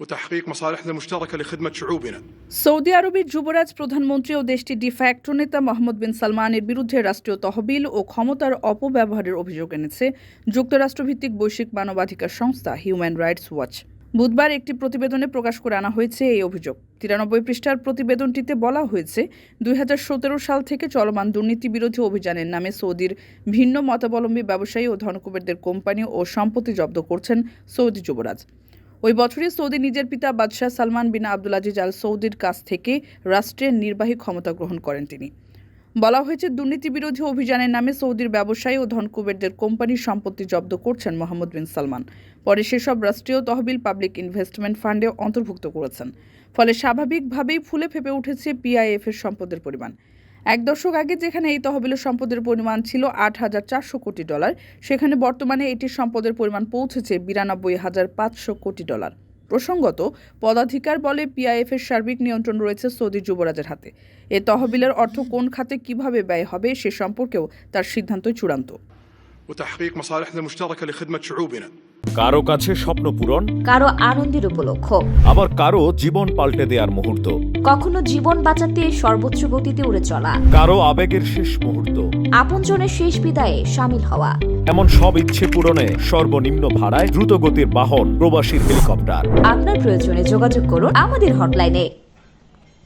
وتحقيق مصالحنا المشتركة لخدمة شعوبنا। Saudi আরবের যুবরাজ প্রধানমন্ত্রী ও দেশটির ডিফ্যাক্টো নেতা মোহাম্মদ বিন সালমানের বিরুদ্ধে রাষ্ট্রীয় তহবিল ও ক্ষমতার অপব্যবহারের অভিযোগ এনেছে যুক্তরাষ্ট্রভিত্তিক বৈশ্বিক মানবাধিকার সংস্থা হিউম্যান রাইটস ওয়াচ। বুধবার একটি প্রতিবেদনে প্রকাশ করে আনা হয়েছে এই অভিযোগ। 93 পৃষ্ঠার প্রতিবেদনটিতে বলা হয়েছে 2017 সাল থেকে চলমান দুর্নীতি বিরোধী অভিযানের নামে সৌদির ভিন্ন মতাবলম্বী ব্যবসায়ী ও ধনকুবেরদের কোম্পানি ও সম্পত্তি জব্দ করছেন সৌদি যুবরাজ। ওই বছরই সৌদি নিজের পিতা বাদশাহ সালমান বিন আব্দুল আজিজ আল সৌদির কাছ থেকে রাষ্ট্রের নির্বাহী ক্ষমতা গ্রহণ করেন তিনি। বলা হয়েছে দুর্নীতি বিরোধী অভিযানের নামে সৌদির ব্যবসায়ী ও ধনকুবেরদের কোম্পানির সম্পত্তি জব্দ করছেন মোহাম্মদ বিন সালমান। পরে সেসব রাষ্ট্রীয় তহবিল পাবলিক ইনভেস্টমেন্ট ফান্ডে অন্তর্ভুক্ত করেছেন। ফলে স্বাভাবিকভাবেই ফুলে ফেপে উঠেছে PIF এর সম্পদের পরিমাণ। এক দশক আগে যেখানে এই তহবিলের সম্পদের পরিমাণ ছিল $8,400 কোটি, সেখানে বর্তমানে এটির সম্পদের পরিমাণ পৌঁছেছে $92,500 কোটি। প্রসঙ্গত, পদাধিকার বলে PIF এর সার্বিক নিয়ন্ত্রণ রয়েছে সৌদি যুবরাজের হাতে। এ তহবিলের অর্থ কোন খাতে কিভাবে ব্যয় হবে সে সম্পর্কেও তার সিদ্ধান্তই চূড়ান্ত। وتحقيق مصالحنا المشتركة لخدمة شعوبنا। কারো কাছে স্বপ্ন পূরণ, কারো আনন্দের উপলক্ষ, আবার কারো জীবন পাল্টে দেওয়ার মুহূর্ত, কখনো জীবন বাঁচাতে সর্বোচ্চ গতিতে উড়ে চলা, কারো আবেগের শেষ মুহূর্ত, আপনজনের শেষ বিদায়ে শামিল হওয়া। এমন সব ইচ্ছে পূরণে সর্বনিম্ন ভাড়ায় দ্রুতগতির বাহন প্রবাসী হেলিকপ্টার। আপনার প্রয়োজনে যোগাযোগ করুন আমাদের হটলাইনে।